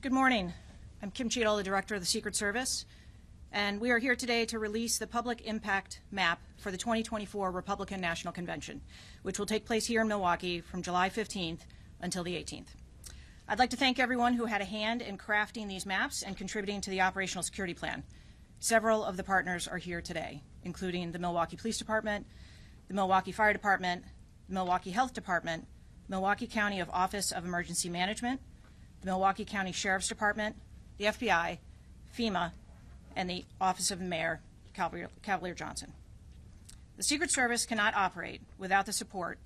Good morning. I'm Kim Cheadle, the Director of the Secret Service, and we are here today to release the public impact map for the 2024 Republican National Convention, which will take place here in Milwaukee from July 15th until the 18th. I'd like to thank everyone who had a hand in crafting these maps and contributing to the operational security plan. Several of the partners are here today, including the Milwaukee Police Department, the Milwaukee Fire Department, the Milwaukee Health Department, Milwaukee County Office of Emergency Management, the Milwaukee County Sheriff's Department, the FBI, FEMA, and the Office of Mayor Cavalier Johnson. The Secret Service cannot operate without the support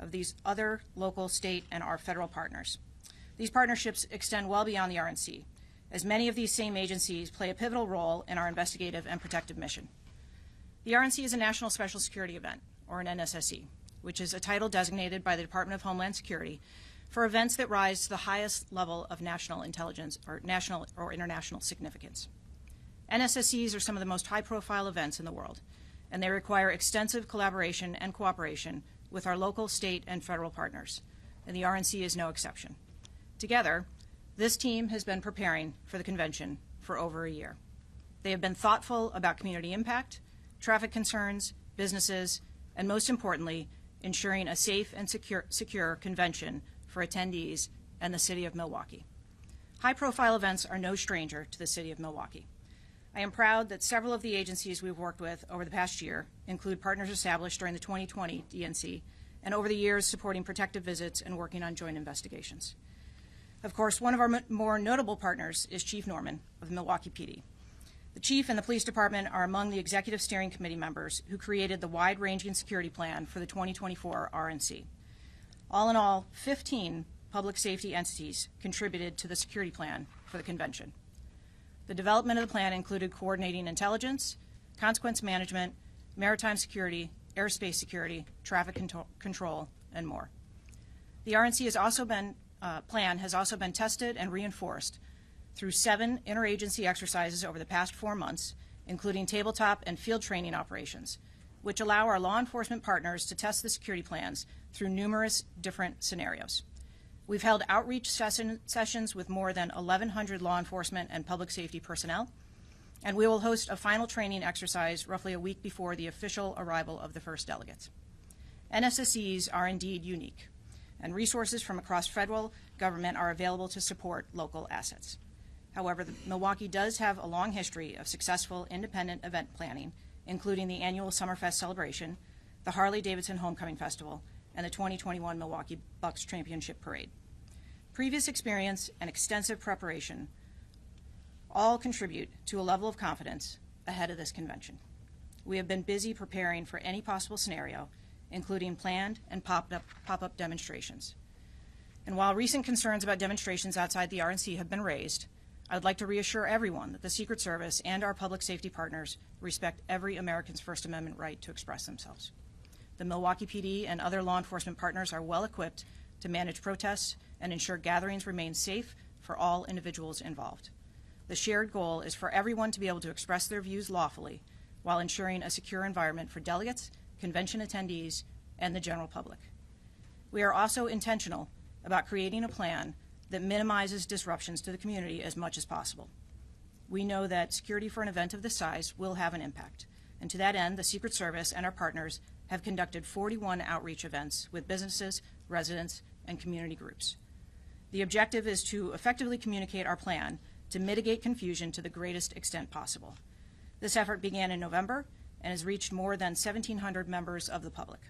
of these other local, state, and our federal partners. These partnerships extend well beyond the RNC, as many of these same agencies play a pivotal role in our investigative and protective mission. The RNC is a National Special Security Event, or an NSSE, which is a title designated by the Department of Homeland Security for events that rise to the highest level of national intelligence or national or international significance. NSSEs are some of the most high-profile events in the world, and they require extensive collaboration and cooperation with our local, state, and federal partners, and the RNC is no exception. Together, this team has been preparing for the convention for over a year. They have been thoughtful about community impact, traffic concerns, businesses, and most importantly, ensuring a safe and secure convention for attendees and the city of Milwaukee. High-profile events are no stranger to the city of Milwaukee. I am proud that several of the agencies we've worked with over the past year include partners established during the 2020 DNC and over the years supporting protective visits and working on joint investigations. Of course, one of our more notable partners is Chief Norman of the Milwaukee PD. The Chief and the Police Department are among the Executive Steering Committee members who created the wide-ranging security plan for the 2024 RNC. All in all, 15 public safety entities contributed to the security plan for the convention. The development of the plan included coordinating intelligence, consequence management, maritime security, airspace security, traffic control, and more. The RNC plan has also been tested and reinforced through 7 interagency exercises over the past 4 months, including tabletop and field training operations, which allow our law enforcement partners to test the security plans through numerous different scenarios. We've held outreach sessions with more than 1,100 law enforcement and public safety personnel, and we will host a final training exercise roughly a week before the official arrival of the first delegates. NSSEs are indeed unique, and resources from across federal government are available to support local assets. However, Milwaukee does have a long history of successful independent event planning, including the annual Summerfest celebration, the Harley-Davidson Homecoming Festival, and the 2021 Milwaukee Bucks Championship Parade. Previous experience and extensive preparation all contribute to a level of confidence ahead of this convention. We have been busy preparing for any possible scenario, including planned and pop-up demonstrations. And while recent concerns about demonstrations outside the RNC have been raised, I would like to reassure everyone that the Secret Service and our public safety partners respect every American's First Amendment right to express themselves. The Milwaukee PD and other law enforcement partners are well equipped to manage protests and ensure gatherings remain safe for all individuals involved. The shared goal is for everyone to be able to express their views lawfully while ensuring a secure environment for delegates, convention attendees, and the general public. We are also intentional about creating a plan that minimizes disruptions to the community as much as possible. We know that security for an event of this size will have an impact, and to that end, the Secret Service and our partners have conducted 41 outreach events with businesses, residents, and community groups. The objective is to effectively communicate our plan to mitigate confusion to the greatest extent possible. This effort began in November and has reached more than 1,700 members of the public.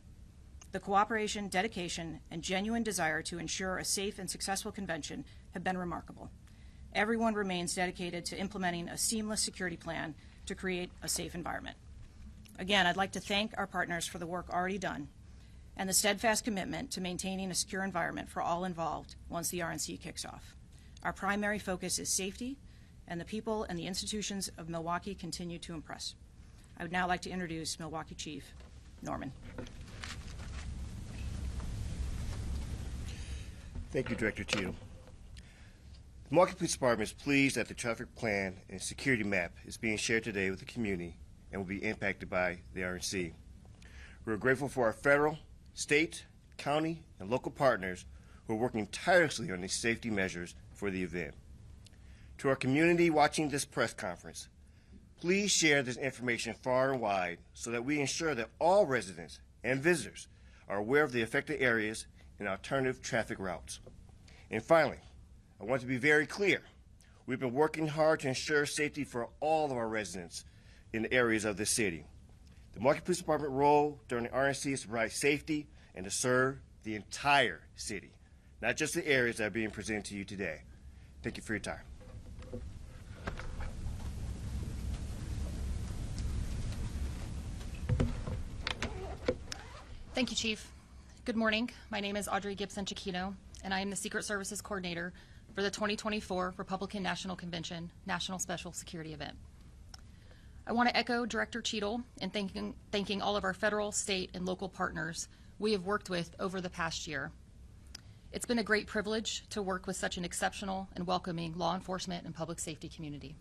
The cooperation, dedication, and genuine desire to ensure a safe and successful convention have been remarkable. Everyone remains dedicated to implementing a seamless security plan to create a safe environment. Again, I'd like to thank our partners for the work already done and the steadfast commitment to maintaining a secure environment for all involved once the RNC kicks off. Our primary focus is safety, and the people and the institutions of Milwaukee continue to impress. I would now like to introduce Milwaukee Chief Norman. Thank you, Director Cheadle. The Milwaukee Police Department is pleased that the traffic plan and security map is being shared today with the community and will be impacted by the RNC. We're grateful for our federal, state, county, and local partners who are working tirelessly on these safety measures for the event. To our community watching this press conference, please share this information far and wide so that we ensure that all residents and visitors are aware of the affected areas and alternative traffic routes. And finally, I want to be very clear. We've been working hard to ensure safety for all of our residents in the areas of the city. The Milwaukee Police Department role during the RNC is to provide safety and to serve the entire city, not just the areas that are being presented to you today. Thank you for your time. Thank you, Chief. Good morning. My name is Audrey Gibson-Chiquino, and I am the Secret Services Coordinator for the 2024 Republican National Convention National Special Security Event. I want to echo Director Cheadle in thanking all of our federal, state, and local partners we have worked with over the past year. It's been a great privilege to work with such an exceptional and welcoming law enforcement and public safety community.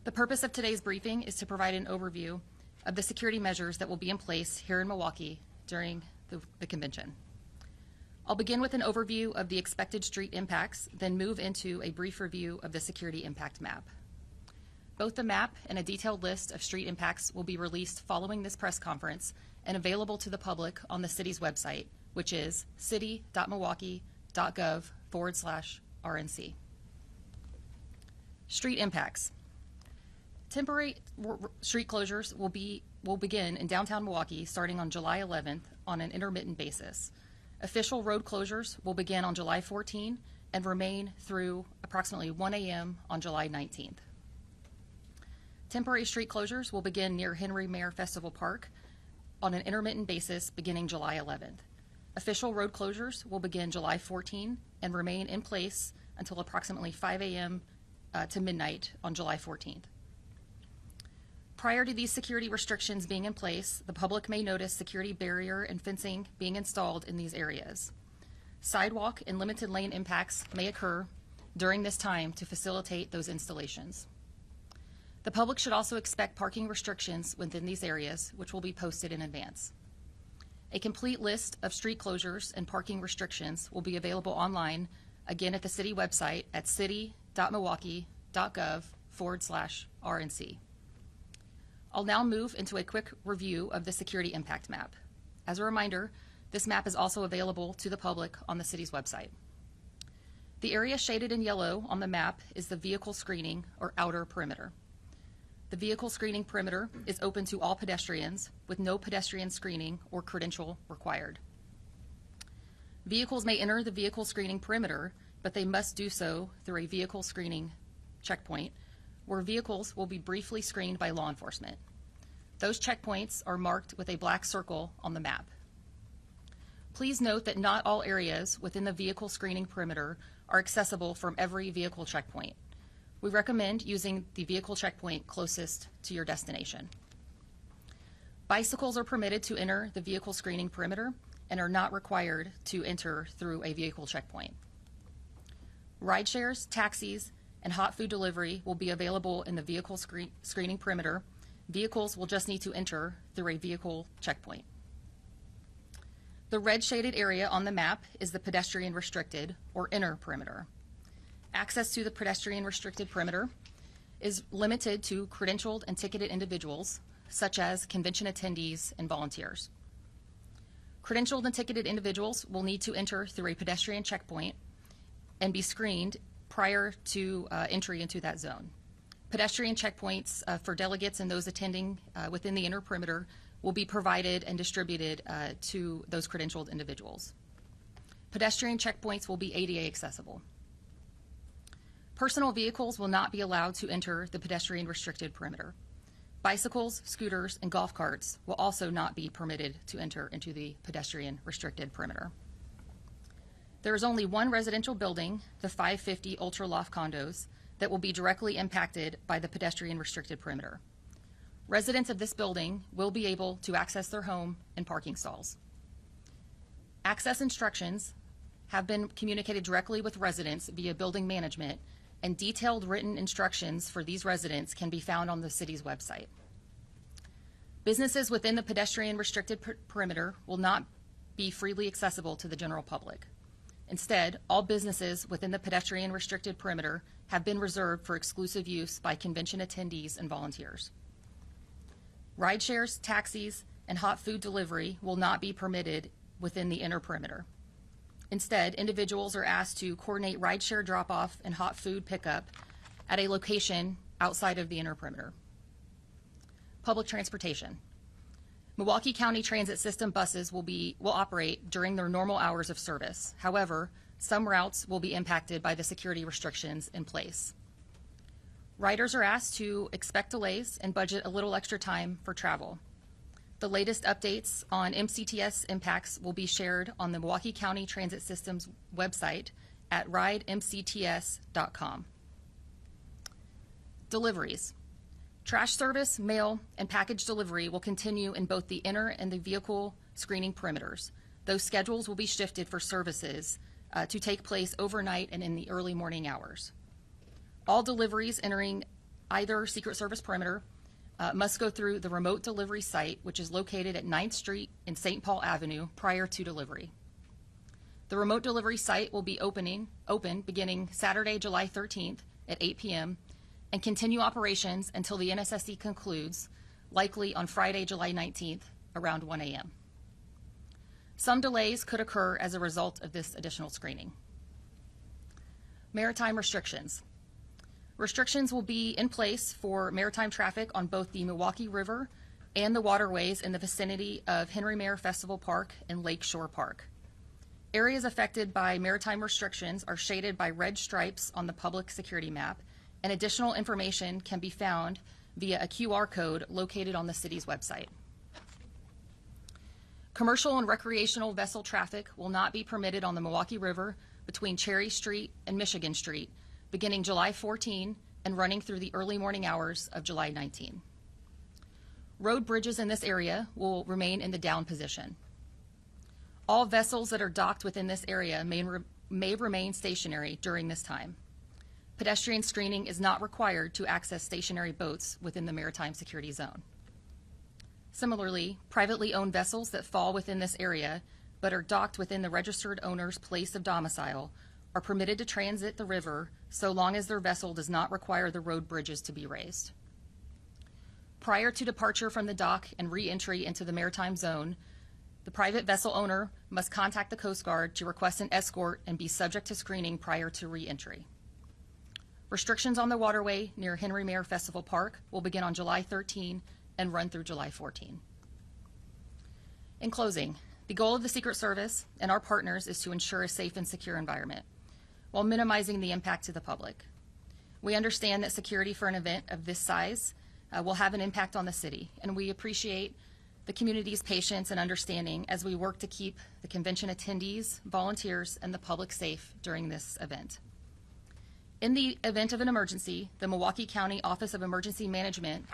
The purpose of today's briefing is to provide an overview of the security measures that will be in place here in Milwaukee during the convention. I'll begin with an overview of the expected street impacts, then move into a brief review of the security impact map. Both the map and a detailed list of street impacts will be released following this press conference and available to the public on the city's website, which is city.milwaukee.gov/RNC. Street impacts. Temporary street closures will begin in downtown Milwaukee starting on July 11th on an intermittent basis. Official road closures will begin on July 14 and remain through approximately 1 a.m. on July 19th. Temporary street closures will begin near Henry Mayer Festival Park on an intermittent basis beginning July 11th. Official road closures will begin July 14 and remain in place until approximately 5 a.m. To midnight on July 14th. Prior to these security restrictions being in place, the public may notice security barrier and fencing being installed in these areas. Sidewalk and limited lane impacts may occur during this time to facilitate those installations. The public should also expect parking restrictions within these areas, which will be posted in advance. A complete list of street closures and parking restrictions will be available online, again at the city website at city.milwaukee.gov/RNC. I'll now move into a quick review of the security impact map. As a reminder, this map is also available to the public on the city's website. The area shaded in yellow on the map is the vehicle screening or outer perimeter. The vehicle screening perimeter is open to all pedestrians with no pedestrian screening or credential required. Vehicles may enter the vehicle screening perimeter, but they must do so through a vehicle screening checkpoint where vehicles will be briefly screened by law enforcement. Those checkpoints are marked with a black circle on the map. Please note that not all areas within the vehicle screening perimeter are accessible from every vehicle checkpoint. We recommend using the vehicle checkpoint closest to your destination. Bicycles are permitted to enter the vehicle screening perimeter and are not required to enter through a vehicle checkpoint. Rideshares, taxis, and hot food delivery will be available in the vehicle screening perimeter. Vehicles will just need to enter through a vehicle checkpoint. The red shaded area on the map is the pedestrian restricted or inner perimeter. Access to the pedestrian restricted perimeter is limited to credentialed and ticketed individuals, such as convention attendees and volunteers. Credentialed and ticketed individuals will need to enter through a pedestrian checkpoint and be screened prior to entry into that zone. Pedestrian checkpoints for delegates and those attending within the inner perimeter will be provided and distributed to those credentialed individuals. Pedestrian checkpoints will be ADA accessible. Personal vehicles will not be allowed to enter the pedestrian restricted perimeter. Bicycles, scooters, and golf carts will also not be permitted to enter into the pedestrian restricted perimeter. There is only one residential building, the 550 Ultra Loft condos, that will be directly impacted by the pedestrian restricted perimeter. Residents of this building will be able to access their home and parking stalls. Access instructions have been communicated directly with residents via building management, and detailed written instructions for these residents can be found on the city's website. Businesses within the pedestrian restricted perimeter will not be freely accessible to the general public. Instead, all businesses within the pedestrian restricted perimeter have been reserved for exclusive use by convention attendees and volunteers. Rideshares, taxis, and hot food delivery will not be permitted within the inner perimeter. Instead, individuals are asked to coordinate rideshare drop-off and hot food pickup at a location outside of the inner perimeter. Public transportation. Milwaukee County Transit System buses will operate during their normal hours of service. However, some routes will be impacted by the security restrictions in place. Riders are asked to expect delays and budget a little extra time for travel. The latest updates on MCTS impacts will be shared on the Milwaukee County Transit System's website at ridemcts.com. Deliveries. Trash service, mail, and package delivery will continue in both the inner and the vehicle screening perimeters. Those schedules will be shifted for services to take place overnight and in the early morning hours. All deliveries entering either Secret Service perimeter must go through the remote delivery site, which is located at 9th Street and St. Paul Avenue prior to delivery. The remote delivery site will be open beginning Saturday, July 13th at 8 p.m. and continue operations until the NSSE concludes, likely on Friday, July 19th, around 1 a.m. Some delays could occur as a result of this additional screening. Maritime restrictions. Restrictions will be in place for maritime traffic on both the Milwaukee River and the waterways in the vicinity of Henry Mare Festival Park and Lake Shore Park. Areas affected by maritime restrictions are shaded by red stripes on the public security map, and additional information can be found via a QR code located on the city's website. Commercial and recreational vessel traffic will not be permitted on the Milwaukee River between Cherry Street and Michigan Street, beginning July 14 and running through the early morning hours of July 19. Road bridges in this area will remain in the down position. All vessels that are docked within this area may remain stationary during this time. Pedestrian screening is not required to access stationary boats within the maritime security zone. Similarly, privately owned vessels that fall within this area but are docked within the registered owner's place of domicile are permitted to transit the river so long as their vessel does not require the road bridges to be raised. Prior to departure from the dock and re-entry into the maritime zone, the private vessel owner must contact the Coast Guard to request an escort and be subject to screening prior to re-entry. Restrictions on the waterway near Henry Mare Festival Park will begin on July 13 and run through July 14. In closing, the goal of the Secret Service and our partners is to ensure a safe and secure environment while minimizing the impact to the public. We understand that security for an event of this size will have an impact on the city, and we appreciate the community's patience and understanding as we work to keep the convention attendees, volunteers, and the public safe during this event. In the event of an emergency, the Milwaukee County Office of Emergency Management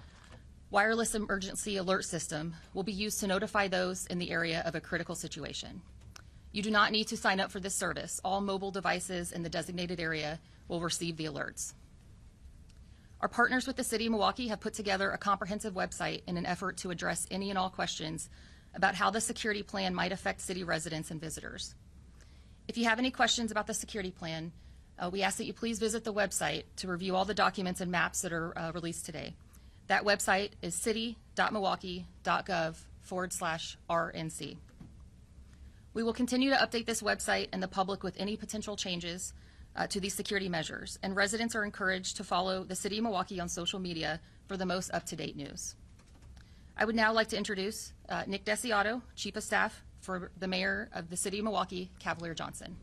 wireless emergency alert system will be used to notify those in the area of a critical situation. You do not need to sign up for this service. All mobile devices in the designated area will receive the alerts. Our partners with the City of Milwaukee have put together a comprehensive website in an effort to address any and all questions about how the security plan might affect city residents and visitors. If you have any questions about the security plan, we ask that you please visit the website to review all the documents and maps that are released today. That website is city.milwaukee.gov/RNC. We will continue to update this website and the public with any potential changes to these security measures, and residents are encouraged to follow the City of Milwaukee on social media for the most up-to-date news. I would now like to introduce Nick Desiato, Chief of Staff for the Mayor of the City of Milwaukee, Cavalier Johnson.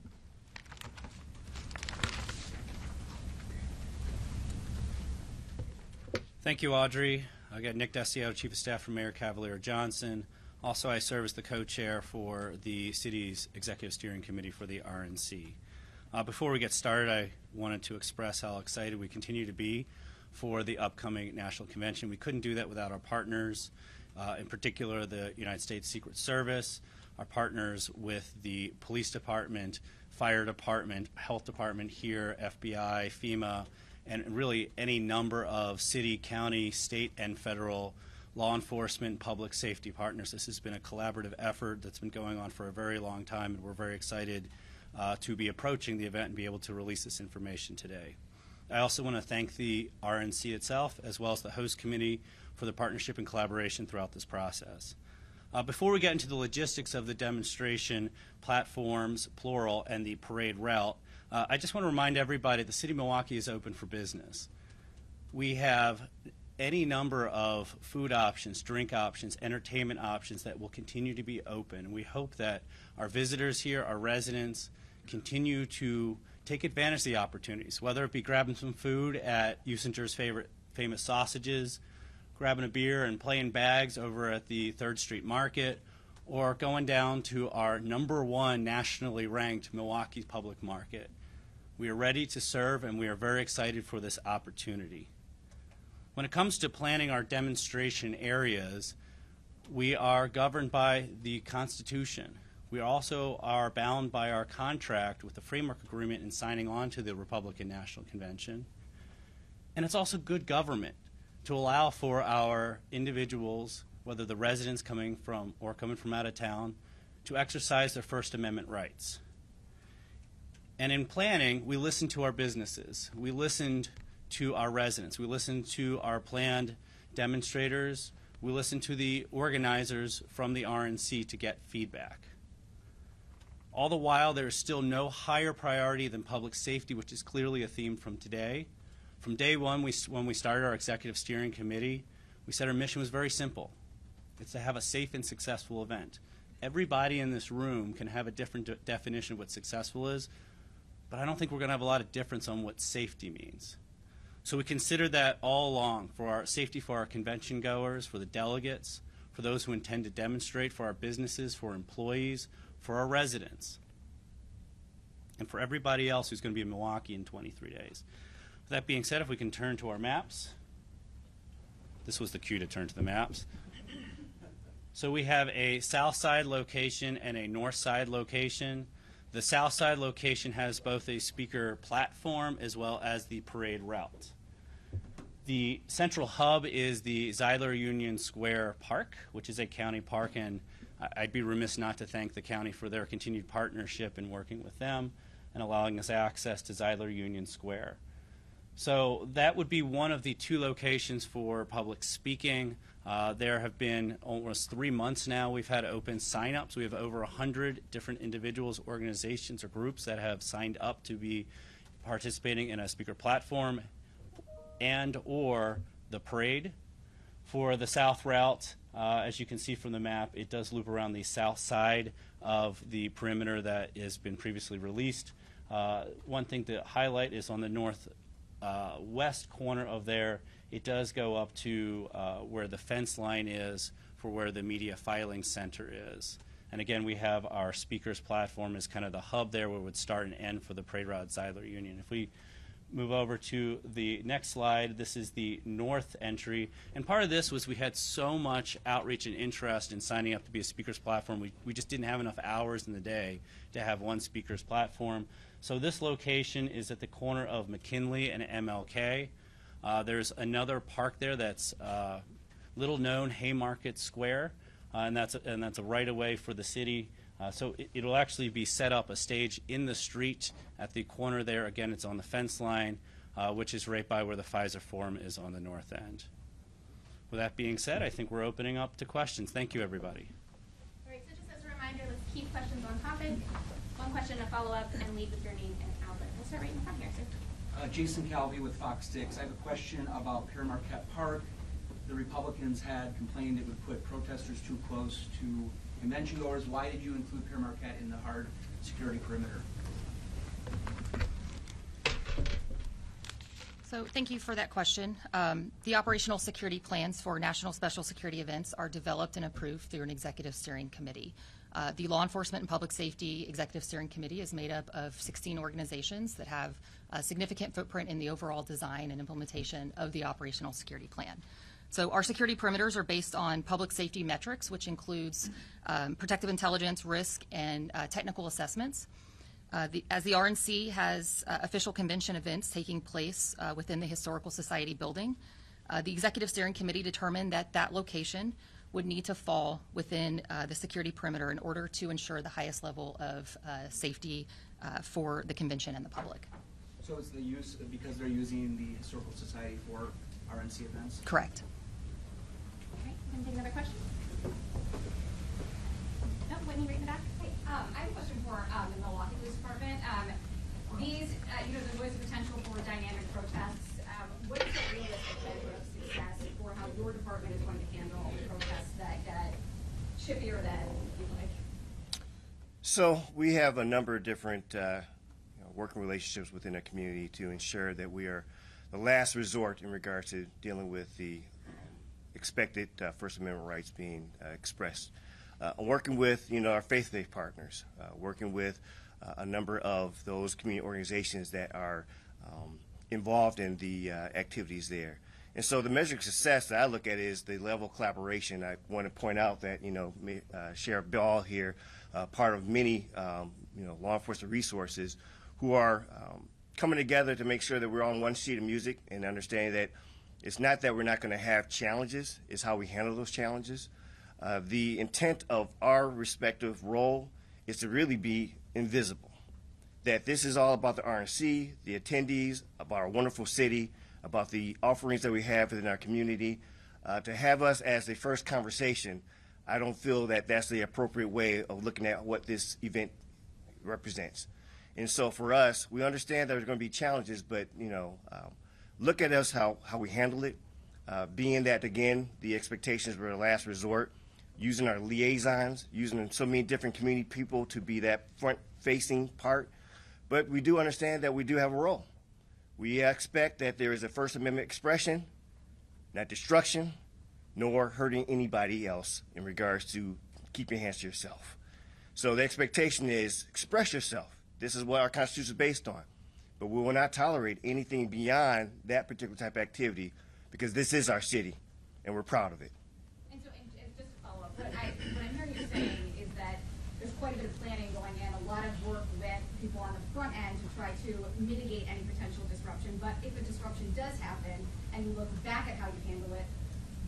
Thank you, Audrey. I got Nick Desiato, Chief of Staff for Mayor Cavalier Johnson. Also, I serve as the co-chair for the city's Executive Steering Committee for the RNC. Before we get started, I wanted to express how excited we continue to be for the upcoming National Convention. We couldn't do that without our partners, in particular the United States Secret Service, our partners with the Police Department, Fire Department, Health Department here, FBI, FEMA, and really any number of city, county, state, and federal law enforcement, public safety partners. This has been a collaborative effort that's been going on for a very long time, and we're very excited to be approaching the event and be able to release this information today. I also want to thank the RNC itself, as well as the host committee, for the partnership and collaboration throughout this process. Before we get into the logistics of the demonstration, platforms, plural, and the parade route, I just want to remind everybody the City of Milwaukee is open for business. We have any number of food options, drink options, entertainment options that will continue to be open. We hope that our visitors here, our residents, continue to take advantage of the opportunities, whether it be grabbing some food at Usinger's famous sausages, grabbing a beer and playing bags over at the 3rd Street Market, or going down to our #1 nationally ranked Milwaukee Public Market. We are ready to serve, and we are very excited for this opportunity. When it comes to planning our demonstration areas, we are governed by the Constitution. We also are bound by our contract with the framework agreement in signing on to the Republican National Convention. And it's also good government to allow for our individuals, whether the residents coming from out of town, to exercise their First Amendment rights. And in planning, we listened to our businesses. We listened to our residents. We listened to our planned demonstrators. We listened to the organizers from the RNC to get feedback. All the while, there is still no higher priority than public safety, which is clearly a theme from today. From day one, when we started our executive steering committee, we said our mission was very simple. It's to have a safe and successful event. Everybody in this room can have a different definition of what successful is, but I don't think we're going to have a lot of difference on what safety means. So we considered that all along, for our safety for our convention goers, for the delegates, for those who intend to demonstrate, for our businesses, for employees, for our residents, and for everybody else who's going to be in Milwaukee in 23 days. With that being said, if we can turn to our maps. This was the cue to turn to the maps. So we have a south side location and a north side location. The south side location has both a speaker platform as well as the parade route. The central hub is the Zeidler Union Square Park, which is a county park, and I'd be remiss not to thank the county for their continued partnership in working with them and allowing us access to Zeidler Union Square. So that would be one of the 2 locations for public speaking. There have been almost 3 months now we've had open sign-ups. We have over 100 different individuals, organizations, or groups that have signed up to be participating in a speaker platform and or the parade. For the south route, as you can see from the map, it does loop around the south side of the perimeter that has been previously released. One thing to highlight is on the northwest corner of there, it does go up to where the fence line is for where the media filing center is. And again, we have our speakers platform as kind of the hub there where it would start and end for the parade route Zeidler Union. If we move over to the next slide, this is the north entry. And part of this was we had so much outreach and interest in signing up to be a speakers platform. We just didn't have enough hours in the day to have one speakers platform. So this location is at the corner of McKinley and MLK. There's another park there that's little known, Haymarket Square, and that's a right-of-way for the city. So it'll actually be set up a stage in the street at the corner there. Again, it's on the fence line, which is right by where the Pfizer Forum is on the north end. With that being said, I think we're opening up to questions. Thank you, everybody. All right, so just as a reminder, let's keep questions on topic. One question to follow up, and lead with your name and outlet. We'll start right in front here, sir. Jason Calvi with Fox 6. I have a question about Pere Marquette Park. The Republicans had complained it would put protesters too close to convention goers. Why did you include Pere Marquette in the hard security perimeter? So thank you for that question. The operational security plans for national special security events are developed and approved through an executive steering committee. The Law Enforcement and Public Safety Executive Steering Committee is made up of 16 organizations that have a significant footprint in the overall design and implementation of the operational security plan. So our security perimeters are based on public safety metrics, which includes protective intelligence, risk, and technical assessments. As the RNC has official convention events taking place within the Historical Society building, the Executive Steering Committee determined that that location would need to fall within the security perimeter in order to ensure the highest level of safety for the convention and the public. So it's the use, because they're using the Historical Society for RNC events? Correct. Okay, can I take another question? No, Whitney, right in the back. Hey, I have a question for the Milwaukee Police Department. These, there's always a potential for dynamic protests. What is the realistic measure of success for how your department is going to handle protests that get chippier than you'd like? So we have a number of different working relationships within our community to ensure that we are the last resort in regards to dealing with the expected First Amendment rights being expressed. Working with our faith-based partners, working with a number of those community organizations that are involved in the activities there. And so the measure of success that I look at is the level of collaboration. I want to point out that Sheriff Ball here, part of many law enforcement resources, who are coming together to make sure that we're on one sheet of music and understanding that it's not that we're not going to have challenges, it's how we handle those challenges. The intent of our respective role is to really be invisible, that this is all about the RNC, the attendees, about our wonderful city, about the offerings that we have within our community. To have us as the first conversation, I don't feel that that's the appropriate way of looking at what this event represents. And so for us, we understand there's going to be challenges, but look at us how we handle it, being that, again, the expectations were the last resort, using our liaisons, using so many different community people to be that front-facing part. But we do understand that we do have a role. We expect that there is a First Amendment expression, not destruction, nor hurting anybody else in regards to keeping your hands to yourself. So the expectation is express yourself. This is what our Constitution is based on. But we will not tolerate anything beyond that particular type of activity because this is our city, and we're proud of it. And just to follow up, what I'm hearing you saying is that there's quite a bit of planning going in, a lot of work with people on the front end to try to mitigate any potential disruption. But if a disruption does happen and you look back at how you handle it,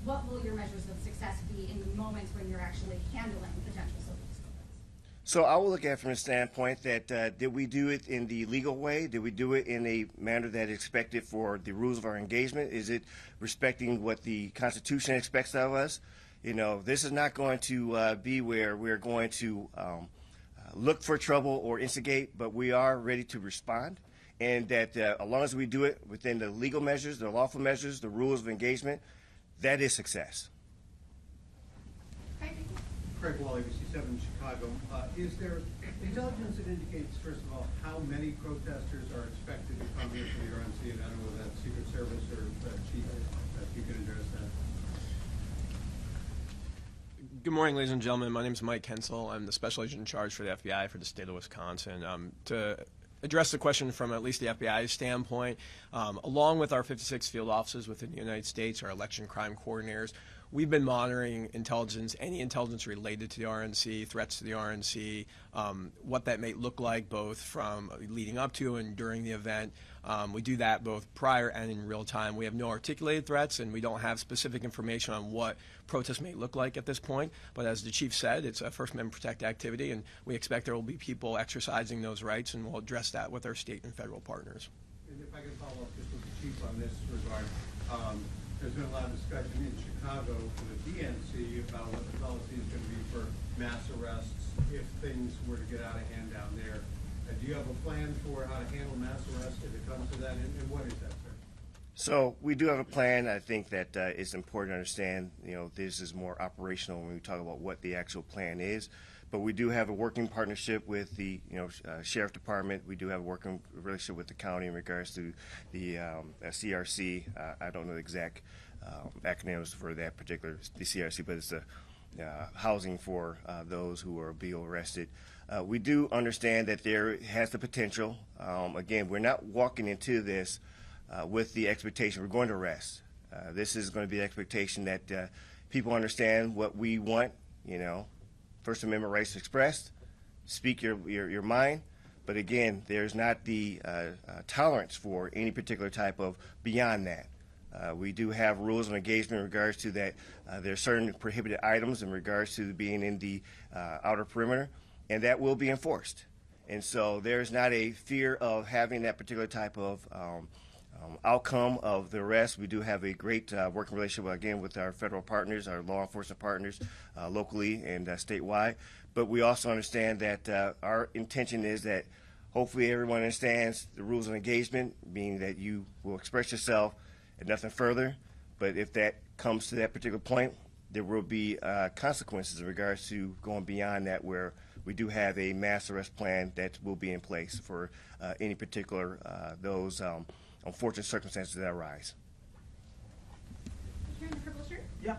what will your measures of success be in the moments when you're actually handling potential civil disturbance? So I will look at it from the standpoint that did we do it in the legal way? Did we do it in a manner that is expected for the rules of our engagement? Is it respecting what the Constitution expects of us? This is not going to be where we're going to look for trouble or instigate, but we are ready to respond. And that as long as we do it within the legal measures, the lawful measures, the rules of engagement, that is success. Craig Wally, ABC7 Chicago. Is there intelligence that indicates, first of all, how many protesters are expected to come here for the RNC? And I don't know whether that's Secret Service or Chief, if you can address that. Good morning, ladies and gentlemen. My name is Mike Hensel. I'm the Special Agent in charge for the FBI for the state of Wisconsin. To address the question from at least the FBI's standpoint, along with our 56 field offices within the United States, our election crime coordinators, we've been monitoring intelligence, any intelligence related to the RNC, threats to the RNC, what that may look like both from leading up to and during the event. We do that both prior and in real time. We have no articulated threats, and we don't have specific information on what protests may look like at this point. But as the chief said, it's a First Amendment protected activity, and we expect there will be people exercising those rights, and we'll address that with our state and federal partners. And if I can follow up just with the chief on this regard, there's been a lot of discussion in Chicago for the DNC about what the policy is going to be for mass arrests if things were to get out of hand down there. Do you have a plan for how to handle mass arrests if it comes to that, and what is that, sir? So we do have a plan. I think that it's important to understand, this is more operational when we talk about what the actual plan is. But we do have a working partnership with the Sheriff Department. We do have a working relationship with the county in regards to the CRC. I don't know the exact acronyms for that particular the CRC, but it's the housing for those who are being arrested. We do understand that there has the potential. Again, we're not walking into this with the expectation we're going to arrest. This is going to be the expectation that people understand what we want, First Amendment rights expressed, speak your mind, but again, there's not the tolerance for any particular type of beyond that. We do have rules of engagement in regards to that. There are certain prohibited items in regards to being in the outer perimeter, and that will be enforced. And so there's not a fear of having that particular type of outcome of the arrest. We do have a great working relationship, again, with our federal partners, our law enforcement partners, locally and statewide. But we also understand that our intention is that hopefully everyone understands the rules of engagement, meaning that you will express yourself and nothing further. But if that comes to that particular point, there will be consequences in regards to going beyond that, where we do have a mass arrest plan that will be in place for any particular those unfortunate circumstances that arise. Here in the purple shirt. Yeah,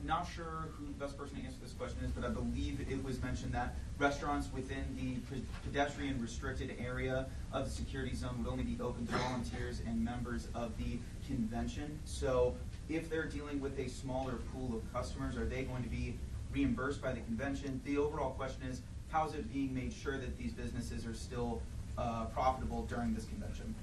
not sure who the best person to answer this question is, but I believe it was mentioned that restaurants within the pedestrian restricted area of the security zone would only be open to volunteers and members of the convention. So if they're dealing with a smaller pool of customers, are they going to be reimbursed by the convention? The overall question is, how is it being made sure that these businesses are still profitable during this convention?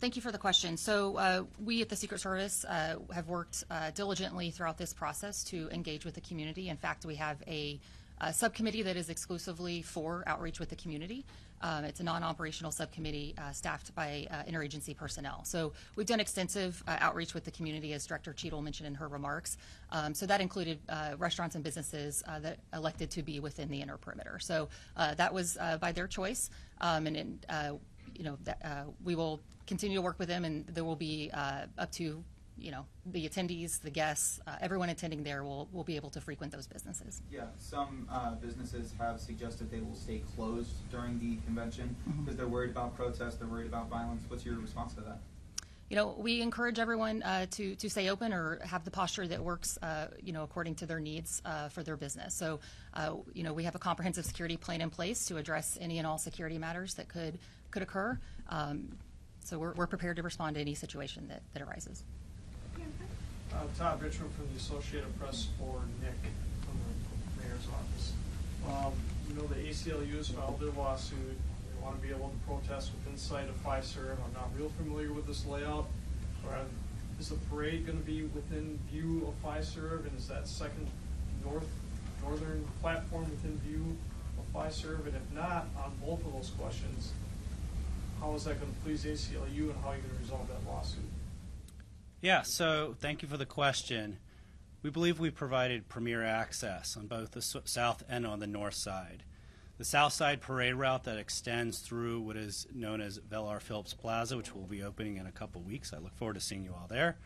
Thank you for the question. So we at the Secret Service have worked diligently throughout this process to engage with the community. In fact, we have a subcommittee that is exclusively for outreach with the community. It's a non-operational subcommittee staffed by interagency personnel. So we've done extensive outreach with the community, as Director Cheadle mentioned in her remarks. So that included restaurants and businesses that elected to be within the inner perimeter. So that was by their choice, we will continue to work with them, and there will be up to the attendees, the guests, everyone attending there will be able to frequent those businesses. Yeah, some businesses have suggested they will stay closed during the convention because they're worried about protests, they're worried about violence. What's your response to that? We encourage everyone to stay open or have the posture that works, according to their needs for their business. So, we have a comprehensive security plan in place to address any and all security matters that could occur. So we're prepared to respond to any situation that arises. Todd Richmond from the Associated Press for Nick from the Mayor's Office. The ACLU has filed their lawsuit. They want to be able to protest within sight of Fiserv. I'm not real familiar with this layout. Is the parade going to be within view of Fiserv, and is that second northern platform within view of Fiserv? And if not, on both of those questions, how is that going to please ACLU, and how are you going to resolve that lawsuit? Yeah, so thank you for the question. We believe we provided premier access on both the south and on the north side. The south side parade route that extends through what is known as Velar Phillips Plaza, which will be opening in a couple weeks. I look forward to seeing you all there.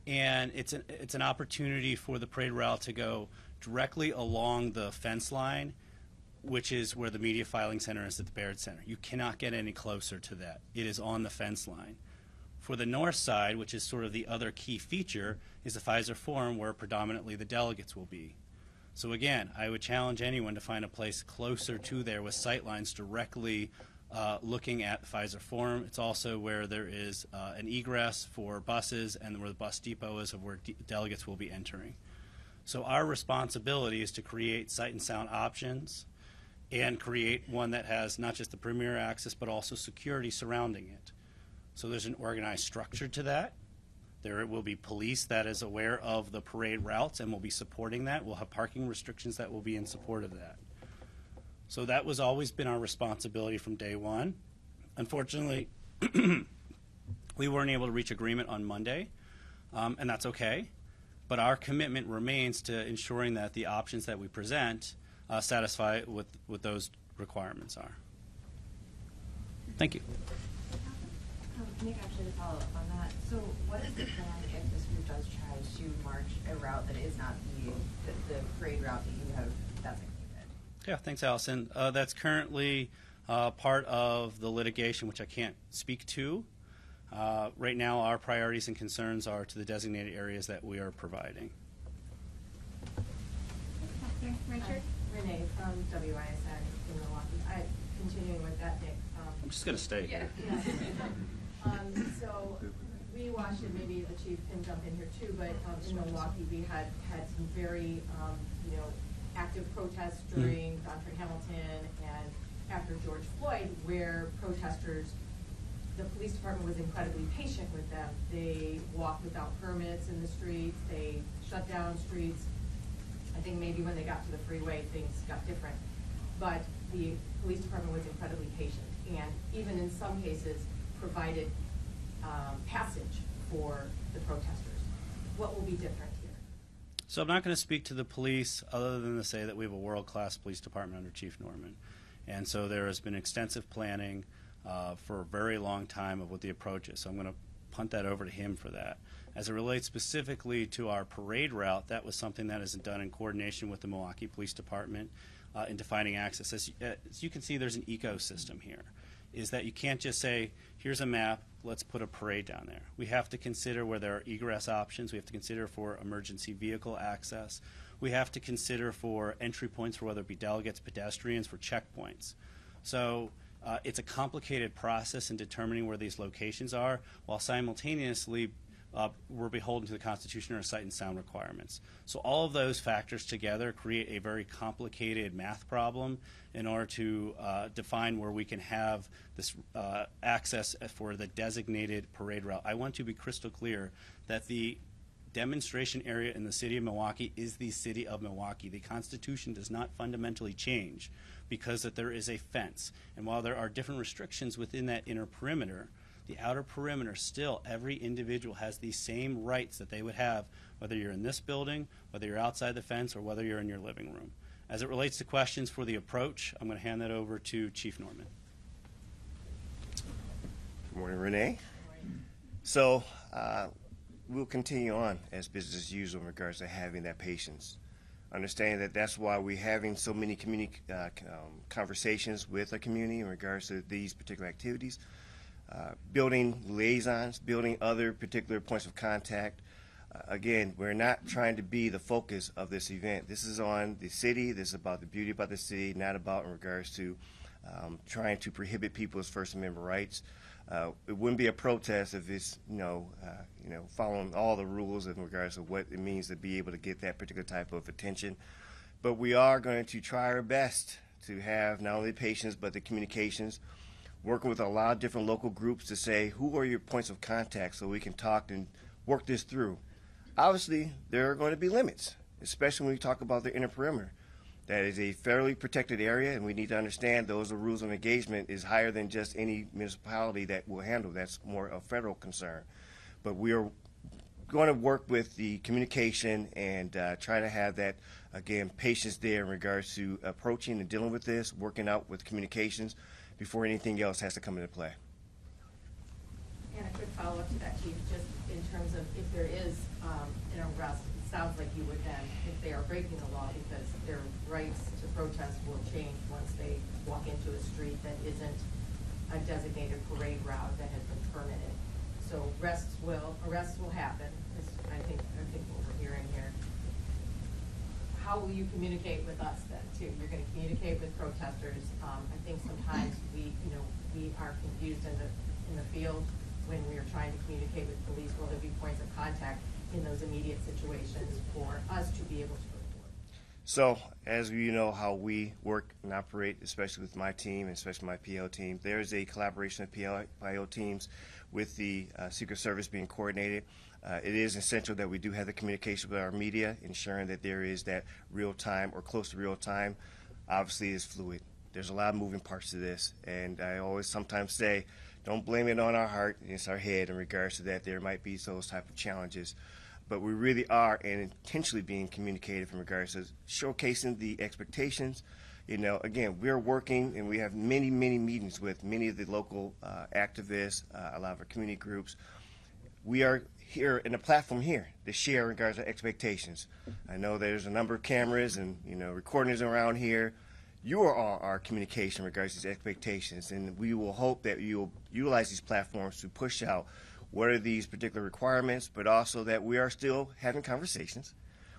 And it's an opportunity for the parade route to go directly along the fence line, which is where the media filing center is at the Baird Center. You cannot get any closer to that. It is on the fence line. For the north side, which is sort of the other key feature, is the Pfizer Forum, where predominantly the delegates will be. So again, I would challenge anyone to find a place closer to there with sightlines directly looking at the Pfizer Forum. It's also where there is an egress for buses and where the bus depot is, of where delegates will be entering. So our responsibility is to create sight and sound options and create one that has not just the premier access but also security surrounding it. So there's an organized structure to that. There will be police that is aware of the parade routes and will be supporting that. We'll have parking restrictions that will be in support of that. So that was always been our responsibility from day one. Unfortunately, we weren't able to reach agreement on Monday, and that's okay. But our commitment remains to ensuring that the options that we present satisfy what those requirements are. Thank you. Nick, actually, to follow up on that, so what is the plan if this group does try to march a route that is not the parade route that you have designated? Yeah, thanks, Allison. That's currently part of the litigation, which I can't speak to. Right now, our priorities and concerns are to the designated areas that we are providing. Renee from WISN in Milwaukee. Continuing with that, Nick. I'm just going to stay here. Yeah. So we watched it, maybe the chief can jump in here too, but in Milwaukee we had some very active protests during Dontre Hamilton and after George Floyd, where protesters, the police department was incredibly patient with them. They walked without permits in the streets, they shut down streets. I think maybe when they got to the freeway things got different. But the police department was incredibly patient, and even in some cases provided passage for the protesters. What will be different here? So I'm not going to speak to the police other than to say that we have a world-class police department under Chief Norman. And so there has been extensive planning for a very long time of what the approach is. So I'm going to punt that over to him for that. As it relates specifically to our parade route, that was something that is done in coordination with the Milwaukee Police Department in defining access. As you can see, there's an ecosystem here. Is that you can't just say, here's a map, let's put a parade down there. We have to consider where there are egress options. We have to consider for emergency vehicle access. We have to consider for entry points for whether it be delegates, pedestrians, for checkpoints. So it's a complicated process in determining where these locations are, while simultaneously we're beholden to the Constitution or sight and sound requirements. So all of those factors together create a very complicated math problem in order to define where we can have this access for the designated parade route. I want to be crystal clear that the demonstration area in the city of Milwaukee is the city of Milwaukee. The Constitution does not fundamentally change because that there is a fence. And while there are different restrictions within that inner perimeter, the outer perimeter, still every individual has the same rights that they would have whether you're in this building, whether you're outside the fence, or whether you're in your living room. As it relates to questions for the approach, I'm going to hand that over to Chief Norman. Good morning, Renee. So we'll continue on as business as usual in regards to having that patience. Understanding that that's why we're having so many conversations with our community in regards to these particular activities. Building liaisons, building other particular points of contact. Again, we're not trying to be the focus of this event. This is on the city. This is about the beauty about the city, not about in regards to trying to prohibit people's First Amendment rights. It wouldn't be a protest if it's following all the rules in regards to what it means to be able to get that particular type of attention. But we are going to try our best to have not only patience but the communications, working with a lot of different local groups to say who are your points of contact so we can talk and work this through. Obviously, there are going to be limits, especially when we talk about the inner perimeter. That is a fairly protected area, and we need to understand those rules of engagement is higher than just any municipality that will handle. That's more a federal concern. But we are going to work with the communication and try to have that, again, patience there in regards to approaching and dealing with this, working out with communications before anything else has to come into play. And a quick follow-up to that, Chief, just in terms of if there is an arrest, it sounds like you would then, if they are breaking the law, because their rights to protest will change once they walk into a street that isn't a designated parade route that has been permitted. So arrests will happen, is I think what we're hearing here. How will you communicate with us then, too? You're going to communicate with protesters. I think sometimes we are confused in the field when we are trying to communicate with police. Will there be points of contact in those immediate situations for us to be able to report? So, as you know how we work and operate, especially with my team and especially my PO team, there is a collaboration of PO teams with the Secret Service being coordinated. It is essential that we do have the communication with our media, ensuring that there is that real time or close to real time. Obviously, it's fluid. There's a lot of moving parts to this, and I always sometimes say, don't blame it on our heart, it's our head in regards to that. There might be those type of challenges, but we really are and intentionally being communicative in regards to showcasing the expectations. Again, we're working and we have many meetings with many of the local activists, a lot of our community groups. We are here in a platform here to share in regards to expectations. I know there's a number of cameras and recordings around here. You are all our communication in regards to these expectations, and we will hope that you'll utilize these platforms to push out what are these particular requirements, but also that we are still having conversations.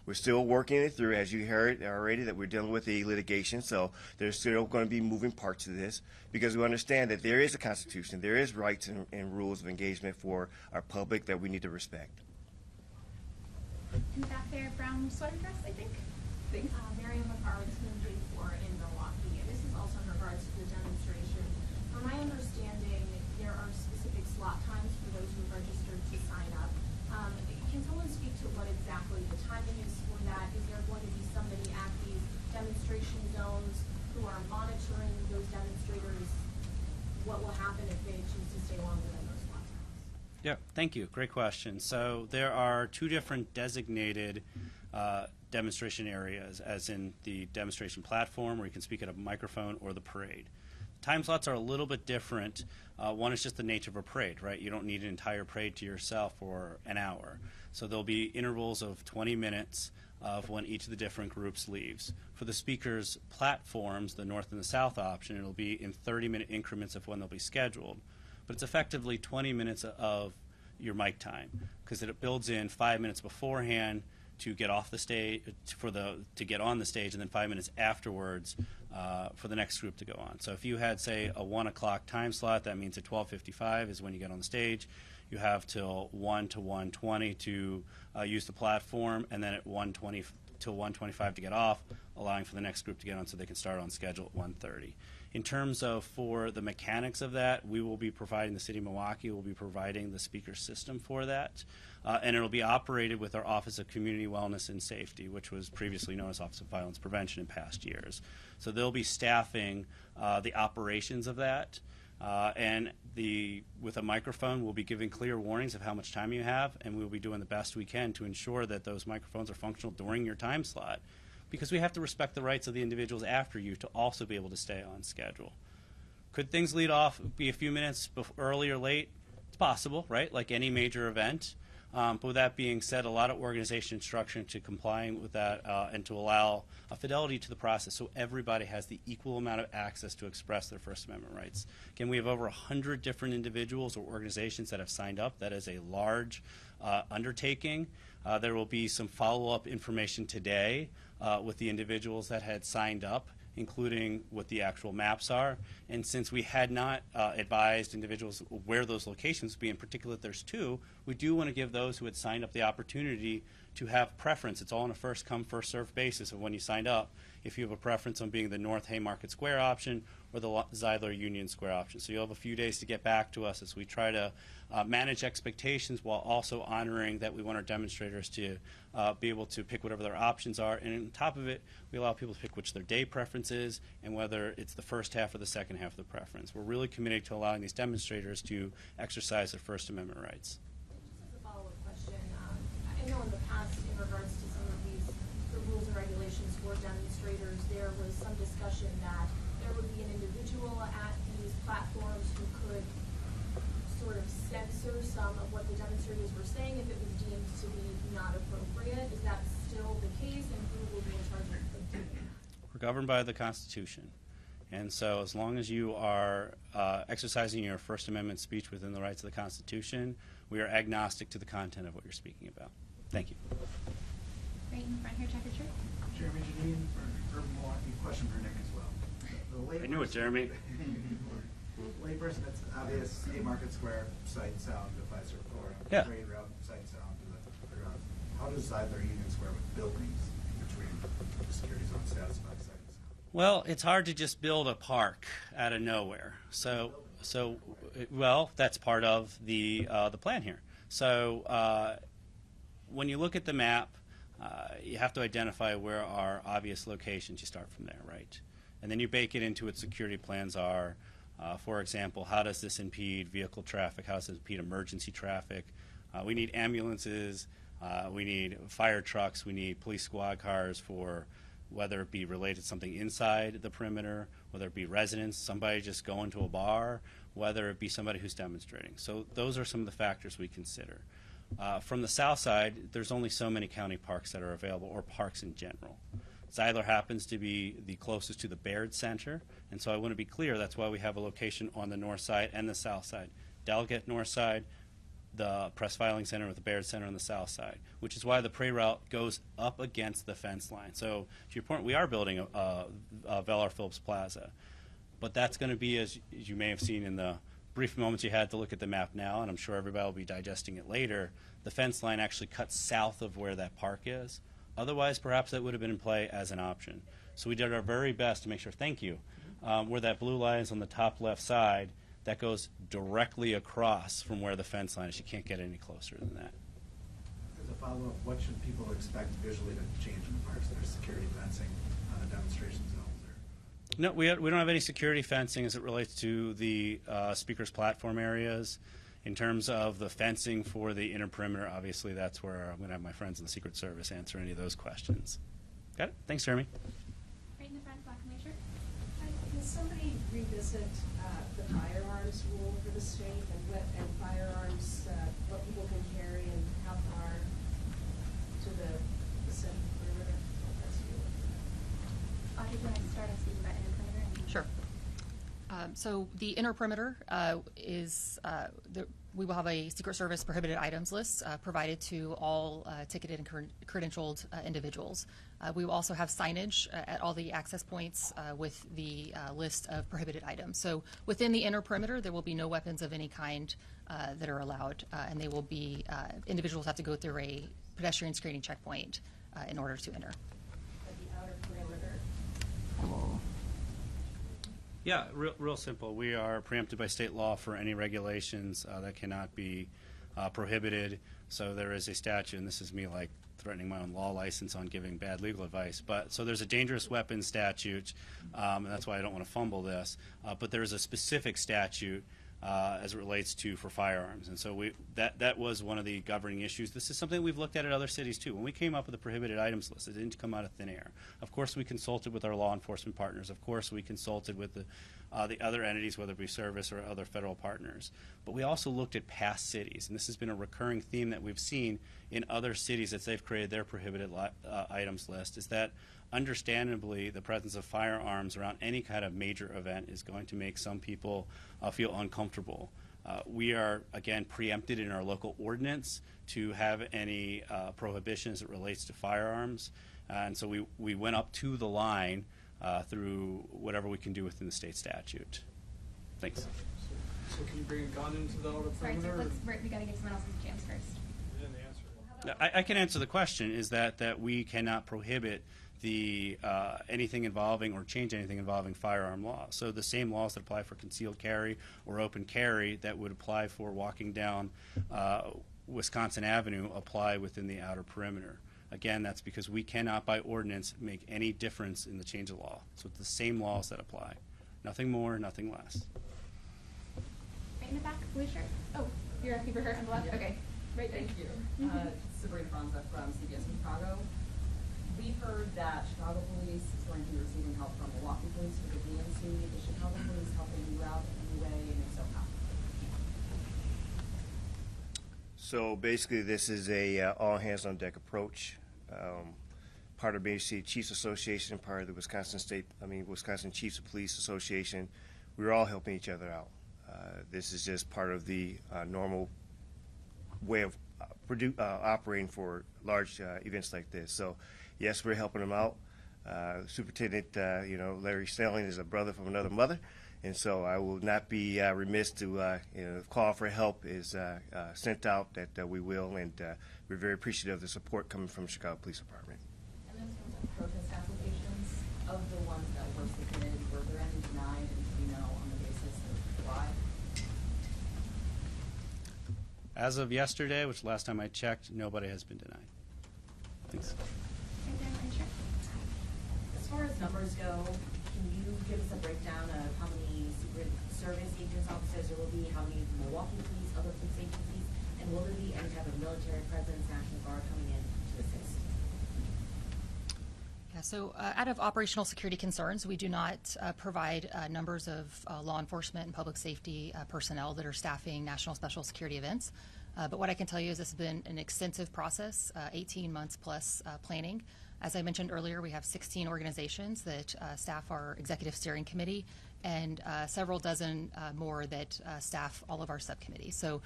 We're still working it through, as you heard already, that we're dealing with the litigation, so there's still going to be moving parts to this because we understand that there is a Constitution, there is rights and rules of engagement for our public that we need to respect. In the back there, brown sweater dress, I think. Mariam McCarr with Team J4 in Milwaukee, and this is also in regards to the demonstration. From my understanding, there are specific slot times for those who are registered to sign up. Can someone speak to what exactly the timing is for that? Is there going to be somebody at these demonstration zones who are monitoring stay longer than those flat times? Yeah, thank you. Great question. So there are two different designated demonstration areas, as in the demonstration platform where you can speak at a microphone, or the parade. Time slots are a little bit different. One is just the nature of a parade, right? You don't need an entire parade to yourself for an hour. So there'll be intervals of 20 minutes of when each of the different groups leaves. For the speakers' platforms, the north and the south option, it'll be in 30-minute increments of when they'll be scheduled. But it's effectively 20 minutes of your mic time, because it builds in 5 minutes beforehand to get off the stage, to get on the stage, and then 5 minutes afterwards for the next group to go on. So if you had, say, a 1 o'clock time slot, that means at 12:55 is when you get on the stage. You have till 1 to 1:20 to use the platform, and then at 1:20 till 1:25 to get off, allowing for the next group to get on so they can start on schedule at 1:30. In terms of for the mechanics of that, we will be providing, the City of Milwaukee will be providing the speaker system for that, and it'll be operated with our Office of Community Wellness and Safety, which was previously known as Office of Violence Prevention in past years. So they'll be staffing the operations of that. And with a microphone, we'll be giving clear warnings of how much time you have, and we'll be doing the best we can to ensure that those microphones are functional during your time slot, because we have to respect the rights of the individuals after you to also be able to stay on schedule. Could things lead off, be a few minutes early or late? It's possible, right, like any major event. But with that being said, a lot of organization instruction to complying with that and to allow a fidelity to the process so everybody has the equal amount of access to express their First Amendment rights. Again, we have over 100 different individuals or organizations that have signed up. That is a large undertaking. There will be some follow-up information today with the individuals that had signed up, including what the actual maps are. And since we had not advised individuals where those locations would be, in particular there's two, we do want to give those who had signed up the opportunity to have preference. It's all on a first-come, first-served basis of when you signed up, if you have a preference on being the North Haymarket Square option or the Zeidler Union Square option. So you'll have a few days to get back to us as we try to manage expectations while also honoring that we want our demonstrators to be able to pick whatever their options are. And on top of it, we allow people to pick which their day preference is and whether it's the first half or the second half of the preference. We're really committed to allowing these demonstrators to exercise their First Amendment rights. Just as a follow-up question, I know in the past, in regards to some of the rules and regulations for demonstrators, there was some discussion that there would be an individual at these platforms who could sort of censor some of what the demonstrators were saying if it was deemed to be not appropriate. Is that still the case, and who will be in charge of doing that? We're governed by the Constitution. And so as long as you are exercising your First Amendment speech within the rights of the Constitution, we are agnostic to the content of what you're speaking about. Thank you. Right in front here, checkered shirt. Jeremy Janine for Urban Milwaukee. Question for Nick as well. I knew it, Jeremy. Layperson, that's obvious. Haymarket Square, sight, sound, device, or Yeah. parade route, sight, sound. How does Zeidler Union Square with buildings in between the security zone satisfy sight and sound? Well, it's hard to just build a park out of nowhere. Well, that's part of the plan here. So when you look at the map, you have to identify where are obvious locations. You start from there, right? And then you bake it into what security plans are. For example, how does this impede vehicle traffic? How does it impede emergency traffic? We need ambulances. We need fire trucks. We need police squad cars for whether it be related to something inside the perimeter, whether it be residents, somebody just going to a bar, whether it be somebody who's demonstrating. So those are some of the factors we consider. From the south side, there's only so many county parks that are available, or parks in general. Zeidler happens to be the closest to the Baird Center, and so I want to be clear, that's why we have a location on the north side and the south side. Delegate north side, the Press Filing Center with the Baird Center on the south side, which is why the parade route goes up against the fence line. So to your point, we are building a Velar Phillips Plaza, but that's going to be, as you may have seen in the brief moments you had to look at the map now, and I'm sure everybody will be digesting it later, the fence line actually cuts south of where that park is. Otherwise, perhaps that would have been in play as an option. So we did our very best to make sure, thank you, where that blue line is on the top left side, that goes directly across from where the fence line is. You can't get any closer than that. As a follow-up, what should people expect visually to change in the parks? There's security fencing on the demonstration zones. No, we don't have any security fencing as it relates to the speakers' platform areas. In terms of the fencing for the inner perimeter, obviously that's where I'm going to have my friends in the Secret Service answer any of those questions. Got it? Thanks, Jeremy. Right in the front, black and white shirt. Can somebody revisit the firearms rule for the state and firearms, what people can carry and how far to the center perimeter? That's you. Audrey, do you want to start on speaking about inner perimeter? Sure. So the inner perimeter we will have a Secret Service prohibited items list provided to all ticketed and credentialed individuals. We will also have signage at all the access points with the list of prohibited items. So within the inner perimeter, there will be no weapons of any kind that are allowed, and they will be individuals have to go through a pedestrian screening checkpoint in order to enter. At the outer perimeter. Yeah, real simple. We are preempted by state law for any regulations that cannot be prohibited. So there is a statute, and this is me like threatening my own law license on giving bad legal advice. But so there's a dangerous weapons statute, and that's why I don't want to fumble this. But there is a specific statute as it relates to for firearms, and so that was one of the governing issues. This is something we've looked at other cities too. When we came up with the prohibited items list, it didn't come out of thin air. Of course, we consulted with our law enforcement partners. Of course, we consulted with the other entities, whether it be service or other federal partners. But we also looked at past cities, and this has been a recurring theme that we've seen in other cities as they've created their prohibited items list, is that understandably the presence of firearms around any kind of major event is going to make some people feel uncomfortable. We are, again, preempted in our local ordinance to have any prohibition as it relates to firearms, and so we went up to the line through whatever we can do within the state statute. Thanks. So can you bring a gun into the outer Sorry, perimeter? we got to give someone else a chance first. And the answer. I can answer the question, is that we cannot prohibit the anything involving or change anything involving firearm law. So the same laws that apply for concealed carry or open carry that would apply for walking down Wisconsin Avenue apply within the outer perimeter. Again, that's because we cannot by ordinance make any difference in the change of law. So it's the same laws that apply. Nothing more, nothing less. Right in the back, blue shirt. Oh, you're asking for her on the left? Yeah. Okay. Right there. Thank you. Sabrina Franza from CBS Chicago. We've heard that Chicago Police is going to be receiving help from Milwaukee Police for the DNC. Is Chicago Police helping you out in any way, and if so, how? So basically, this is a all hands on deck approach. Part of BHC Chiefs Association, part of the Wisconsin Chiefs of Police Association. We're all helping each other out. This is just part of the normal way of operating for large events like this. So, yes, we're helping them out. Superintendent, Larry Snelling is a brother from another mother, and so I will not be remiss to, if call for help is sent out, that we will, and we're very appreciative of the support coming from the Chicago Police Department. And in terms of protest applications, of the ones that were submitted, were there any denied, and do you know on the basis of why? As of yesterday, which last time I checked, nobody has been denied. Thanks. Right there, orange shirt. As far as numbers go, can you give us a breakdown of how many Secret Service agents, officers there will be, how many Milwaukee police, other police agencies, and will there be any type of military presence, National Guard coming in to assist? Yeah, so out of operational security concerns, we do not provide numbers of law enforcement and public safety personnel that are staffing national special security events. But what I can tell you is this has been an extensive process, 18 months plus planning. As I mentioned earlier, we have 16 organizations that staff our executive steering committee and several dozen more that staff all of our subcommittees. So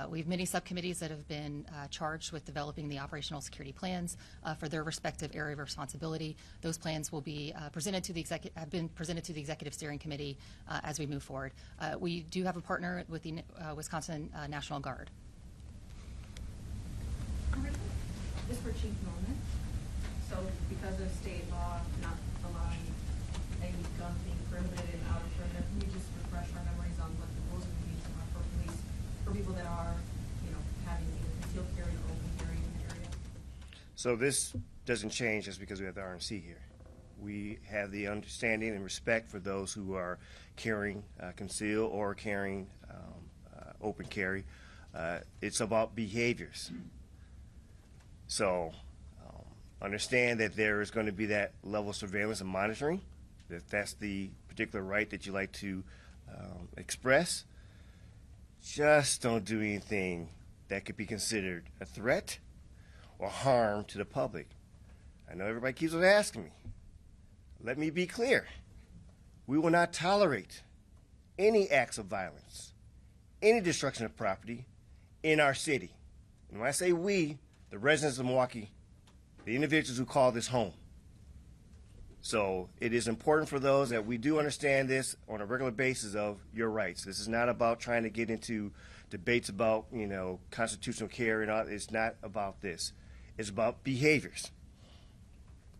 we have many subcommittees that have been charged with developing the operational security plans for their respective area of responsibility. Those plans will be presented to the have been presented to the executive steering committee as we move forward. We do have a partner with the Wisconsin National Guard. This for Chief Norman. So because of state law not allowing any guns being prohibited in outer perimeter, can we just refresh our memories on what the rules would be for police, for people that are, having either concealed carry or open carry in the area? So this doesn't change just because we have the RNC here. we have the understanding and respect for those who are carrying concealed or carrying open carry. It's about behaviors. So understand that there is going to be that level of surveillance and monitoring, if that's the particular right that you like to express. Just don't do anything that could be considered a threat or harm to the public. I know everybody keeps on asking me. Let me be clear. We will not tolerate any acts of violence, any destruction of property in our city. And when I say we, the residents of Milwaukee, the individuals who call this home. So it is important for those that we do understand this on a regular basis of your rights. This is not about trying to get into debates about, constitutional carry and all. It's not about this. It's about behaviors.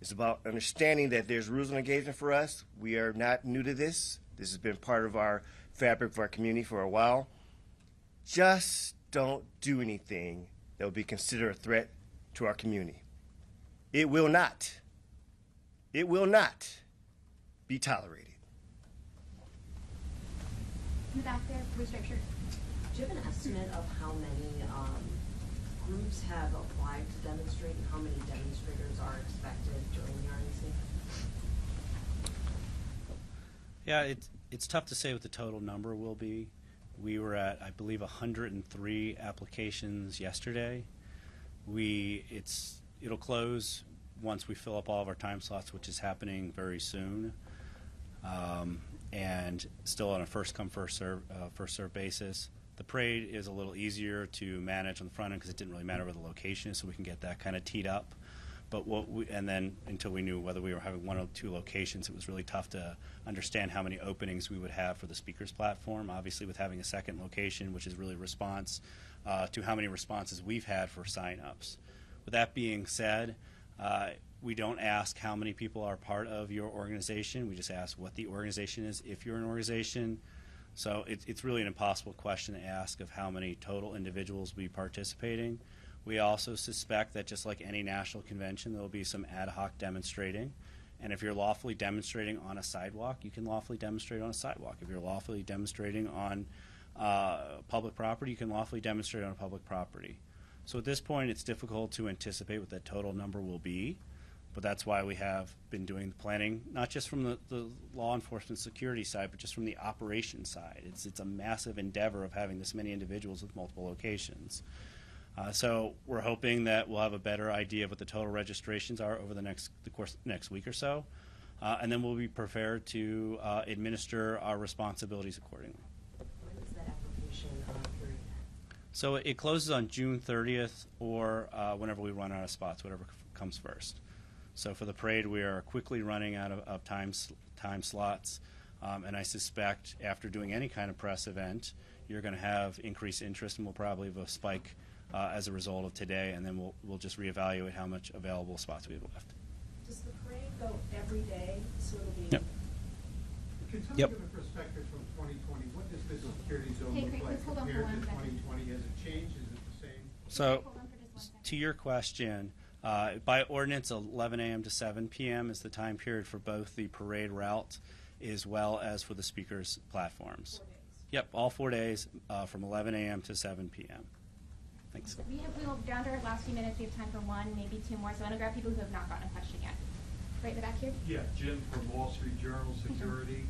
It's about understanding that there's rules of engagement for us. We are not new to this. This has been part of our fabric of our community for a while. Just don't do anything that would be considered a threat to our community. It will not be tolerated. In the back there, blue striped shirt. Do you have an estimate of how many groups have applied to demonstrate and how many demonstrators are expected during the RNC? Yeah, it's tough to say what the total number will be. We were at, I believe, 103 applications yesterday. It'll close once we fill up all of our time slots, which is happening very soon, and still on a first come first serve basis. The parade is a little easier to manage on the front end because it didn't really matter where the location is, so we can get that kind of teed up. But and then until we knew whether we were having one or two locations, it was really tough to understand how many openings we would have for the speakers platform. Obviously, with having a second location, which is really response to how many responses we've had for signups. With that being said, we don't ask how many people are part of your organization. We just ask what the organization is, if you're an organization. So it's really an impossible question to ask of how many total individuals will be participating. We also suspect that just like any national convention, there will be some ad hoc demonstrating. And if you're lawfully demonstrating on a sidewalk, you can lawfully demonstrate on a sidewalk. If you're lawfully demonstrating on public property, you can lawfully demonstrate on a public property. So at this point, it's difficult to anticipate what that total number will be. But that's why we have been doing the planning, not just from the law enforcement security side, but just from the operation side. It's a massive endeavor of having this many individuals with multiple locations. So we're hoping that we'll have a better idea of what the total registrations are over the next week or so, and then we'll be prepared to administer our responsibilities accordingly. When is that application period? So it closes on June 30th or whenever we run out of spots, whatever comes first. So for the parade, we are quickly running out of time slots, and I suspect after doing any kind of press event, you're going to have increased interest, and we'll probably have a spike as a result of today, and then we'll just reevaluate how much available spots we have left. Does the parade go every day, so it'll be? Yep. Can someone Yep. give a perspective from 2020? What does this security zone Hey, look Craig, like let's hold on for compared to 1 second. 2020? Has it changed? Is it the same? So Hold on for just 1 second. to your question, by ordinance, 11 a.m. to 7 p.m. is the time period for both the parade route as well as for the speakers platforms. 4 days. Yep, all 4 days from 11 a.m. to 7 p.m. Thanks. We'll down to our last few minutes. We have time for one, maybe two more. So I want to grab people who have not gotten a question yet. Right in the back here. Yeah, Jim from Wall Street Journal Security.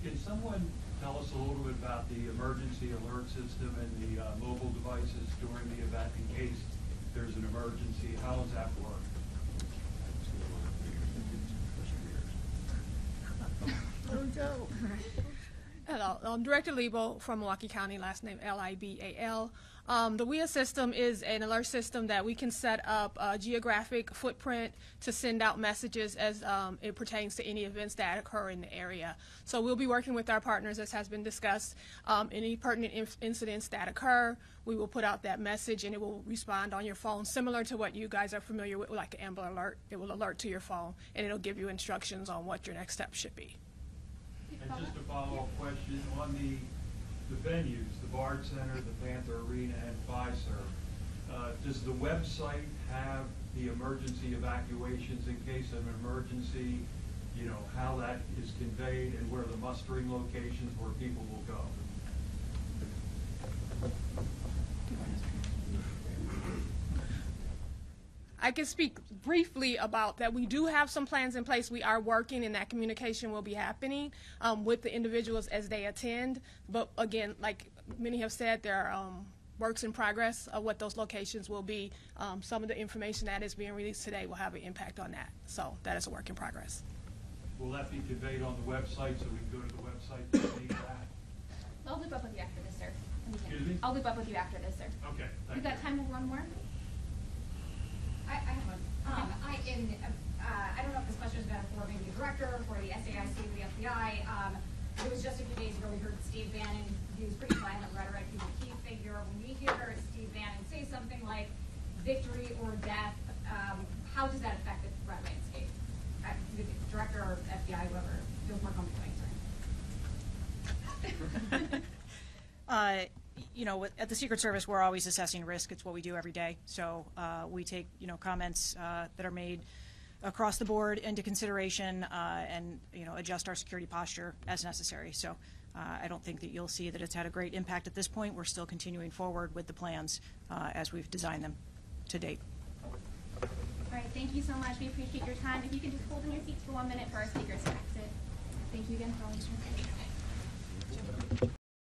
Can someone tell us a little bit about the emergency alert system and the mobile devices during the event in case there's an emergency? How does that work? Hello, I'm Director Lebo from Milwaukee County, last name Libal. The WIA system is an alert system that we can set up a geographic footprint to send out messages as it pertains to any events that occur in the area. So we'll be working with our partners, as has been discussed. Any pertinent incidents that occur, we will put out that message and it will respond on your phone, similar to what you guys are familiar with, like an Amber Alert. It will alert to your phone and it'll give you instructions on what your next step should be. And just a follow-up question on the venues, the Bard Center, the Panther Arena, and Fiserv. Does the website have the emergency evacuations in case of an emergency? how that is conveyed and where the mustering locations where people will go. I can speak briefly about that. We do have some plans in place. We are working, and that communication will be happening with the individuals as they attend. But again, like many have said, there are works in progress of what those locations will be. Some of the information that is being released today will have an impact on that. So that is a work in progress. Will that be conveyed on the website so we can go to the website to see that? I'll loop up with you after this, sir. Excuse me? I'll loop up with you after this, sir. Okay, You thank got you. time for one more? I have one. I don't know if this question is better for maybe the director, for the SAIC, or the FBI. It was just a few days ago we heard Steve Bannon use pretty violent rhetoric. He's a key figure. When we hear Steve Bannon say something like victory or death, how does that affect the threat landscape? The director or FBI, whoever feels more comfortable answering. At the Secret Service, we're always assessing risk. It's what we do every day. So we take, comments that are made across the board into consideration and, adjust our security posture as necessary. So I don't think that you'll see that it's had a great impact at this point. We're still continuing forward with the plans as we've designed them to date. All right, thank you so much. We appreciate your time. If you could just hold in your seats for 1 minute for our speakers to exit. Thank you again for all your time.